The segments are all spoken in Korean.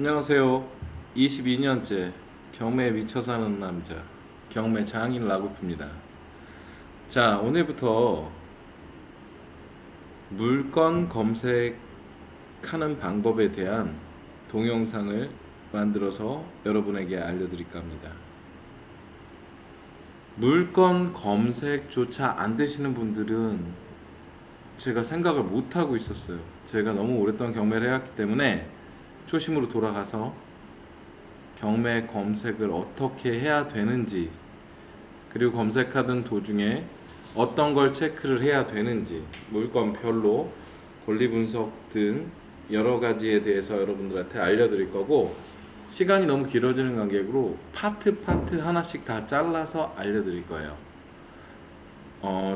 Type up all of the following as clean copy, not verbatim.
안녕하세요. 22년째 경매에 미쳐 사는 남자 경매 장인 라구프입니다. 자, 오늘부터 물건 검색하는 방법에 대한 동영상을 만들어서 여러분에게 알려드릴까 합니다. 물건 검색조차 안 되시는 분들은 제가 생각을 못 하고 있었어요. 제가 너무 오랫동안 경매를 해왔기 때문에 초심으로 돌아가서 경매 검색을 어떻게 해야 되는지, 그리고 검색하던 도중에 어떤 걸 체크를 해야 되는지, 물건별로 권리 분석 등 여러 가지에 대해서 여러분들한테 알려드릴 거고, 시간이 너무 길어지는 관계로 파트 하나씩 다 잘라서 알려드릴 거예요.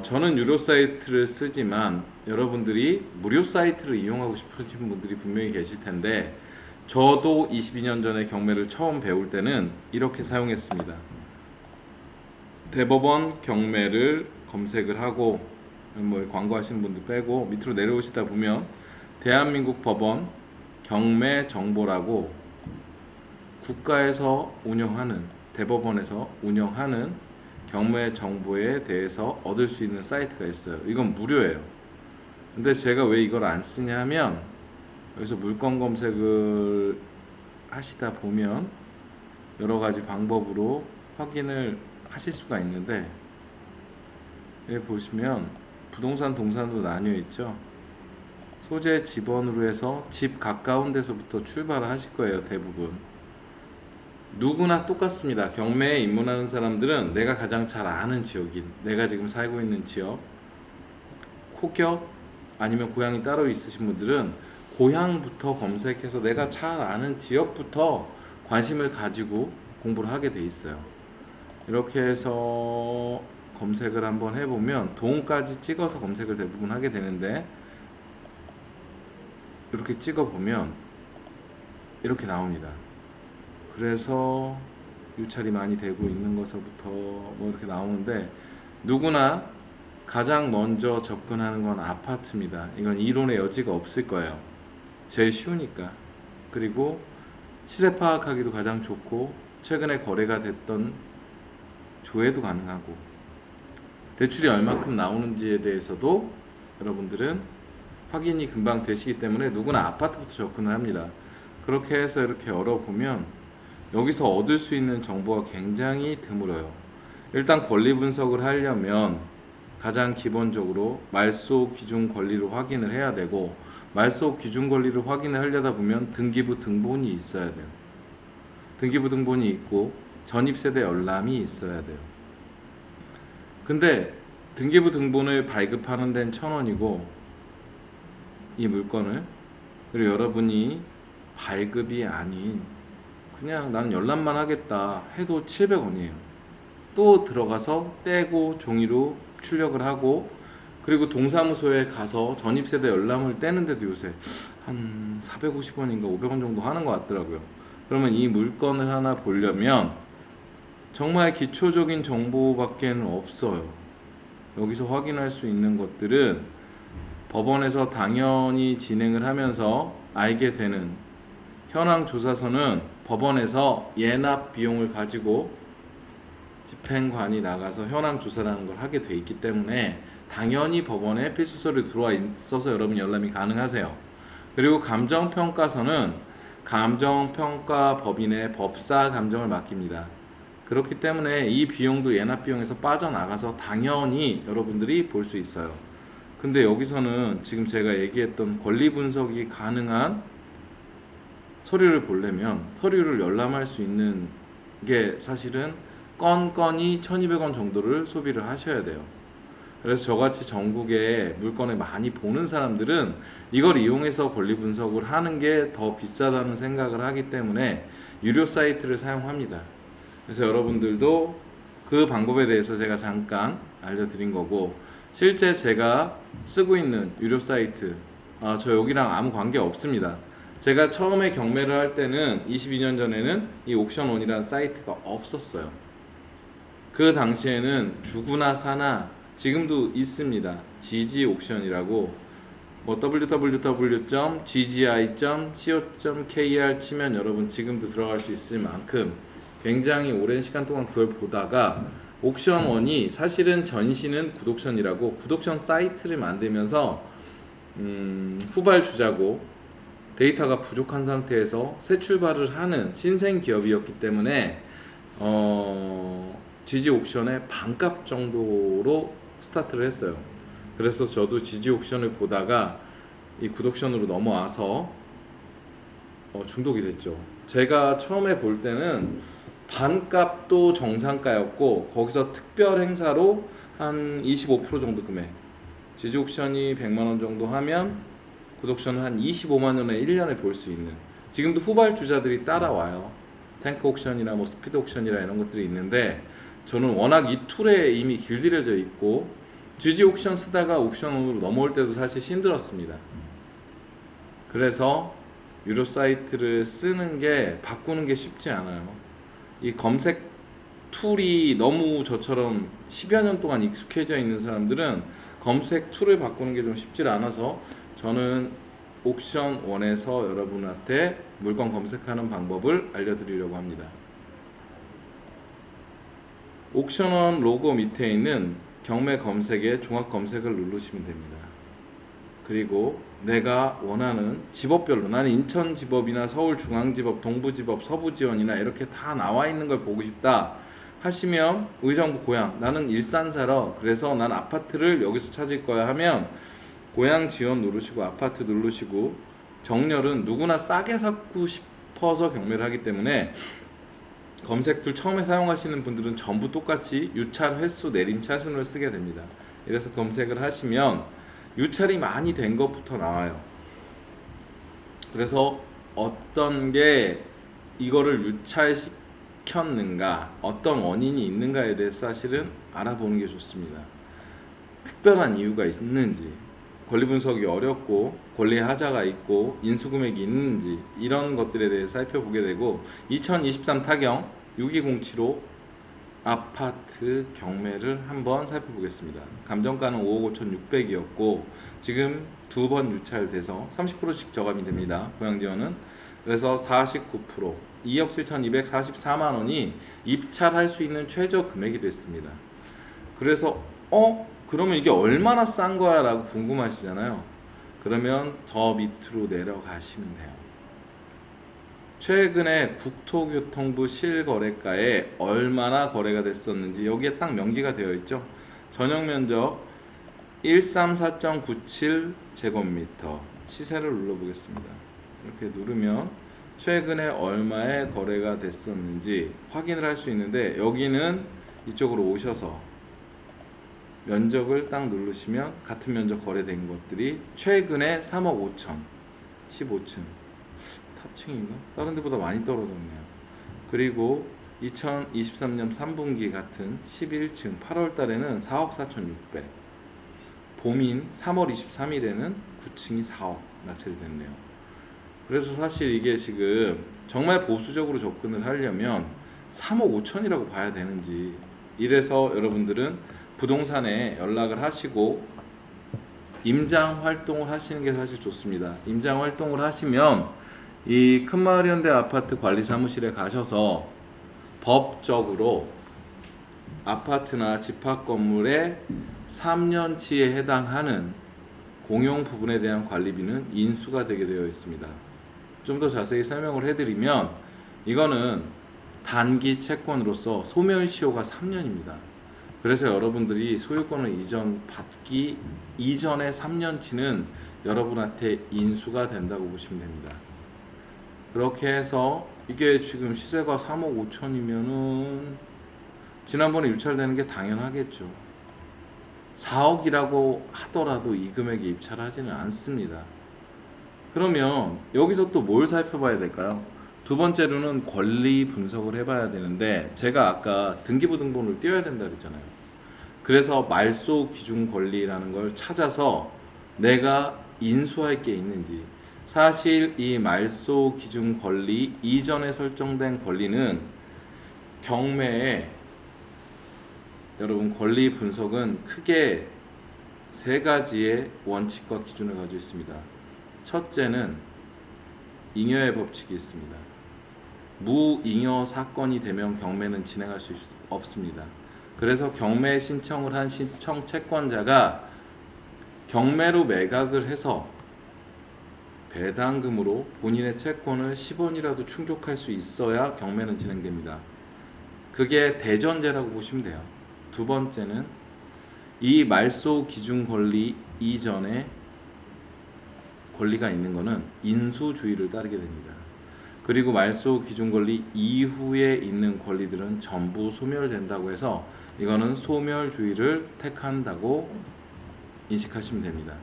저는 유료 사이트를 쓰지만 여러분들이 무료 사이트를 이용하고 싶으신 분들이 분명히 계실 텐데, 저도 22년 전에 경매를 처음 배울 때는 이렇게 사용했습니다. 대법원 경매를 검색을 하고, 뭐 광고하시는 분들 빼고 밑으로 내려오시다 보면 대한민국 법원 경매 정보라고 국가에서 운영하는, 대법원에서 운영하는 경매 정보에 대해서 얻을 수 있는 사이트가 있어요. 이건 무료예요. 근데 제가 왜 이걸 안 쓰냐 하면, 여기서 물건 검색을 하시다 보면 여러 가지 방법으로 확인을 하실 수가 있는데, 여기 보시면 부동산 동산도 나뉘어 있죠. 소재 지번으로 해서 집 가까운 데서부터 출발을 하실 거예요. 대부분 누구나 똑같습니다. 경매에 입문하는 사람들은 내가 가장 잘 아는 지역인, 내가 지금 살고 있는 지역, 혹여 아니면 고향이 따로 있으신 분들은 고향부터 검색해서 내가 잘 아는 지역부터 관심을 가지고 공부를 하게 돼 있어요. 이렇게 해서 검색을 한번 해보면 동까지 찍어서 검색을 대부분 하게 되는데, 이렇게 찍어보면 이렇게 나옵니다. 그래서 유찰이 많이 되고 있는 것서부터 뭐 이렇게 나오는데, 누구나 가장 먼저 접근하는 건 아파트입니다. 이건 이론의 여지가 없을 거예요. 제일 쉬우니까. 그리고 시세 파악하기도 가장 좋고, 최근에 거래가 됐던 조회도 가능하고, 대출이 얼마큼 나오는지에 대해서도 여러분들은 확인이 금방 되시기 때문에 누구나 아파트부터 접근을 합니다. 그렇게 해서 이렇게 열어보면 여기서 얻을 수 있는 정보가 굉장히 드물어요. 일단 권리 분석을 하려면 가장 기본적으로 말소 기준 권리를 확인을 해야 되고, 말소 기준 권리를 확인을 하려다 보면 등기부 등본이 있어야 돼요. 등기부 등본이 있고 전입세대 열람이 있어야 돼요. 근데 등기부 등본을 발급하는 데는 1,000원이고, 이 물건을, 그리고 여러분이 발급이 아닌 그냥 나는 열람만 하겠다 해도 700원이에요. 또 들어가서 떼고 종이로 출력을 하고, 그리고 동사무소에 가서 전입세대 열람을 떼는데도 요새 한 450원인가 500원 정도 하는 것 같더라고요. 그러면 이 물건을 하나 보려면 정말 기초적인 정보밖에는 없어요. 여기서 확인할 수 있는 것들은 법원에서 당연히 진행을 하면서 알게 되는, 현황 조사서는 법원에서 예납 비용을 가지고 집행관이 나가서 현황 조사라는 걸 하게 돼 있기 때문에 당연히 법원에 필수 서류 들어와 있어서 여러분 열람이 가능하세요. 그리고 감정평가서는 감정평가 법인의 법사 감정을 맡깁니다. 그렇기 때문에 이 비용도 예납 비용에서 빠져나가서 당연히 여러분들이 볼 수 있어요. 근데 여기서는 지금 제가 얘기했던 권리 분석이 가능한 서류를 보려면 서류를 열람할 수 있는 게 사실은 건건이 1,200원 정도를 소비를 하셔야 돼요. 그래서 저같이 전국에 물건을 많이 보는 사람들은 이걸 이용해서 권리 분석을 하는 게 더 비싸다는 생각을 하기 때문에 유료 사이트를 사용합니다. 그래서 여러분들도 그 방법에 대해서 제가 잠깐 알려드린 거고, 실제 제가 쓰고 있는 유료 사이트, 저 여기랑 아무 관계 없습니다. 제가 처음에 경매를 할 때는 22년 전에는 이 옥션원이라는 사이트가 없었어요. 그 당시에는 주구나 사나, 지금도 있습니다, 지지 옥션이라고 뭐 www.ggi.co.kr 치면 여러분 지금도 들어갈 수 있을 만큼 굉장히 오랜 시간 동안 그걸 보다가 옥션1이 사실은 전신은 굿옥션이라고 굿옥션 사이트를 만들면서 후발주자고 데이터가 부족한 상태에서 새 출발을 하는 신생 기업이었기 때문에 GG 옥션의 반값 정도로 스타트를 했어요. 그래서 저도 GG 옥션을 보다가 이 굿옥션으로 넘어와서 중독이 됐죠. 제가 처음에 볼 때는 반값도 정상가였고 거기서 특별 행사로 한 25% 정도 금액, GG 옥션이 100만원 정도 하면 굿옥션은 한 25만원에 1년에 볼 수 있는, 지금도 후발주자들이 따라와요. 탱크 옥션이나 뭐 스피드 옥션이나 이런 것들이 있는데 저는 워낙 이 툴에 이미 길들여져 있고 GG 옥션 쓰다가 옥션으로 넘어올 때도 사실 힘들었습니다. 그래서 유료 사이트를 쓰는 게 바꾸는 게 쉽지 않아요. 이 검색 툴이 너무 저처럼 10여 년 동안 익숙해져 있는 사람들은 검색 툴을 바꾸는 게 좀 쉽지 않아서 저는 옥션1에서 여러분한테 물건 검색하는 방법을 알려드리려고 합니다. 옥션1 로고 밑에 있는 경매 검색에 종합 검색을 누르시면 됩니다. 그리고 내가 원하는 지법별로, 나는 인천지법이나 서울중앙지법, 동부지법, 서부지원이나 이렇게 다 나와 있는 걸 보고 싶다 하시면 의정부 고양, 나는 일산 살아 그래서 난 아파트를 여기서 찾을 거야 하면 고양 지원 누르시고 아파트 누르시고, 정렬은 누구나 싸게 사고 싶어서 경매를 하기 때문에 검색 툴 처음에 사용하시는 분들은 전부 똑같이 유찰 횟수 내림 차순을 쓰게 됩니다. 이래서 검색을 하시면 유찰이 많이 된 것부터 나와요. 그래서 어떤 게 이거를 유찰시켰는가, 어떤 원인이 있는가에 대해서 사실은 알아보는 게 좋습니다. 특별한 이유가 있는지, 권리 분석이 어렵고 권리 하자가 있고 인수금액이 있는지, 이런 것들에 대해 살펴보게 되고 2023 타경 6207호 아파트 경매를 한번 살펴보겠습니다. 감정가는 5억 5,600이었고 지금 두 번 유찰돼서 30%씩 저감이 됩니다. 고양지원은. 그래서 49% 2억 7,244만 원이 입찰할 수 있는 최저 금액이 됐습니다. 그래서 그러면 이게 얼마나 싼 거야 라고 궁금하시잖아요. 그러면 더 밑으로 내려가시면 돼요. 최근에 국토교통부 실거래가에 얼마나 거래가 됐었는지 여기에 딱 명기가 되어 있죠. 전용면적 134.97제곱미터, 시세를 눌러보겠습니다. 이렇게 누르면 최근에 얼마에 거래가 됐었는지 확인을 할 수 있는데, 여기는 이쪽으로 오셔서 면적을 딱 누르시면 같은 면적 거래된 것들이 최근에 3억 5천 15층, 탑층인가? 다른 데보다 많이 떨어졌네요. 그리고 2023년 3분기 같은 11층 8월 달에는 4억 4,600, 봄인 3월 23일에는 9층이 4억 낙찰이 됐네요. 그래서 사실 이게 지금 정말 보수적으로 접근을 하려면 3억 5천이라고 봐야 되는지, 이래서 여러분들은 부동산에 연락을 하시고 임장 활동을 하시는 게 사실 좋습니다. 임장 활동을 하시면 이 큰마을현대 아파트 관리사무실에 가셔서 법적으로 아파트나 집합건물의 3년치에 해당하는 공용 부분에 대한 관리비는 인수가 되게 되어 있습니다. 좀 더 자세히 설명을 해드리면 이거는 단기 채권으로서 소멸시효가 3년입니다. 그래서 여러분들이 소유권을 받기 이전의 3년치는 여러분한테 인수가 된다고 보시면 됩니다. 그렇게 해서 이게 지금 시세가 3억 5천이면은 지난번에 유찰되는 게 당연하겠죠. 4억이라고 하더라도 이 금액에 입찰하지는 않습니다. 그러면 여기서 또 뭘 살펴봐야 될까요? 두 번째로는 권리 분석을 해봐야 되는데, 제가 아까 등기부등본을 띄워야 된다 그랬잖아요. 그래서 말소 기준 권리라는 걸 찾아서 내가 인수할 게 있는지, 사실 이 말소 기준 권리 이전에 설정된 권리는 경매에 여러분 권리 분석은 크게 세 가지의 원칙과 기준을 가지고 있습니다. 첫째는 잉여의 법칙이 있습니다. 무잉여 사건이 되면 경매는 진행할 수 없습니다. 그래서 경매 신청을 한 신청 채권자가 경매로 매각을 해서 배당금으로 본인의 채권을 10원이라도 충족할 수 있어야 경매는 진행됩니다. 그게 대전제라고 보시면 돼요. 두 번째는 이 말소 기준 권리 이전에 권리가 있는 것은 인수주의를 따르게 됩니다. 그리고 말소 기준 권리 이후에 있는 권리들은 전부 소멸된다고 해서 이거는 소멸주의를 택한다고 인식하시면 됩니다.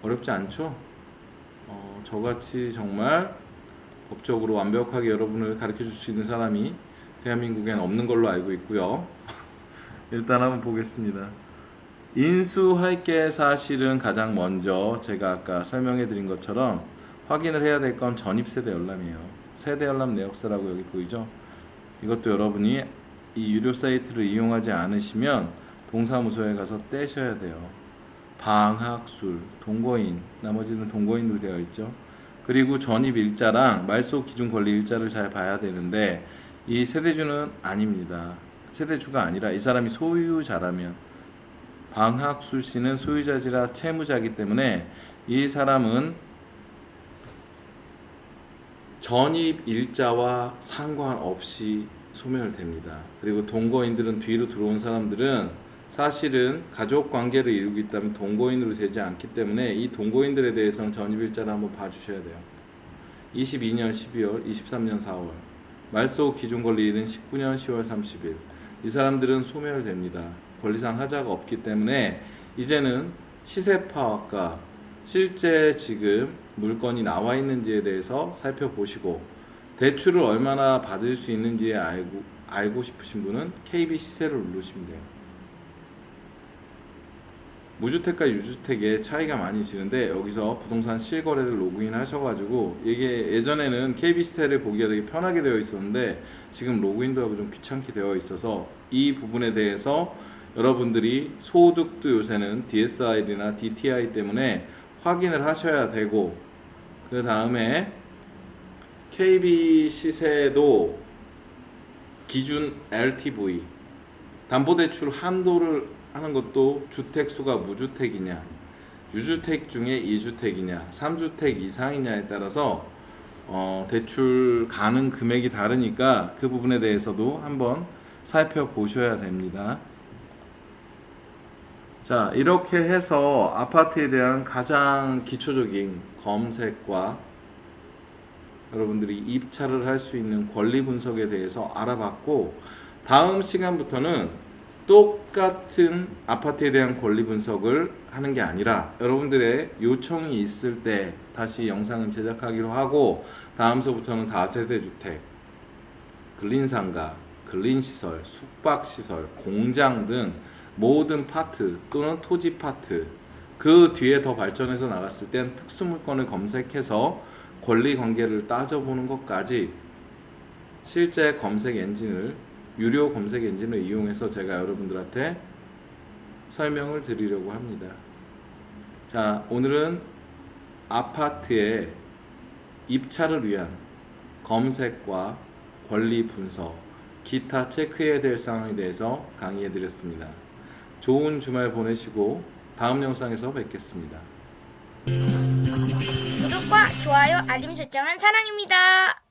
어렵지 않죠? 저같이 정말 법적으로 완벽하게 여러분을 가르쳐 줄 수 있는 사람이 대한민국엔 없는 걸로 알고 있고요. 일단 한번 보겠습니다. 인수할 게 사실은 가장 먼저 제가 아까 설명해 드린 것처럼 확인을 해야 될 건 전입세대 열람이에요. 세대 열람 내역서라고 여기 보이죠? 이것도 여러분이 이 유료 사이트를 이용하지 않으시면 동사무소에 가서 떼셔야 돼요. 방학술, 동거인, 나머지는 동거인으로 되어 있죠. 그리고 전입 일자랑 말소 기준 권리 일자를 잘 봐야 되는데 이 세대주는 아닙니다. 세대주가 아니라 이 사람이 소유자라면 방학술 씨는 소유자지라 채무자이기 때문에 이 사람은 전입 일자와 상관없이 소멸됩니다. 그리고 동거인들은 뒤로 들어온 사람들은 사실은 가족 관계를 이루고 있다면 동거인으로 되지 않기 때문에 이 동거인들에 대해서는 전입일자를 한번 봐주셔야 돼요. 22년 12월, 23년 4월 말소 기준 권리일은 19년 10월 30일 이 사람들은 소멸됩니다. 권리상 하자가 없기 때문에 이제는 시세 파악과 실제 지금 물건이 나와 있는지에 대해서 살펴보시고 대출을 얼마나 받을 수 있는지 알고 싶으신 분은 KB 시세를 누르시면 돼요. 무주택과 유주택의 차이가 많이 지는데 여기서 부동산 실거래를 로그인 하셔가지고 이게 예전에는 KB 시세를 보기가 되게 편하게 되어 있었는데 지금 로그인도 하고 좀 귀찮게 되어 있어서 이 부분에 대해서 여러분들이 소득도 요새는 DSR이나 DTI 때문에 확인을 하셔야 되고 그 다음에 KB 시세도 기준 LTV 담보대출 한도를 하는 것도 주택수가 무주택이냐 유주택 중에 2주택이냐 3주택 이상이냐에 따라서 대출 가능 금액이 다르니까 그 부분에 대해서도 한번 살펴보셔야 됩니다. 자, 이렇게 해서 아파트에 대한 가장 기초적인 검색과 여러분들이 입찰을 할 수 있는 권리 분석에 대해서 알아봤고 다음 시간부터는 똑같은 아파트에 대한 권리 분석을 하는 게 아니라 여러분들의 요청이 있을 때 다시 영상을 제작하기로 하고 다음서부터는 다세대주택, 근린상가, 근린시설, 숙박시설, 공장 등 모든 파트 또는 토지 파트 그 뒤에 더 발전해서 나갔을 땐 특수물건을 검색해서 권리관계를 따져보는 것까지 실제 검색 엔진을 유료 검색 엔진을 이용해서 제가 여러분들한테 설명을 드리려고 합니다. 자, 오늘은 아파트의 입찰을 위한 검색과 권리 분석, 기타 체크해야 될 사항에 대해서 강의해 드렸습니다. 좋은 주말 보내시고 다음 영상에서 뵙겠습니다. 구독과 좋아요, 알림 설정은 사랑입니다.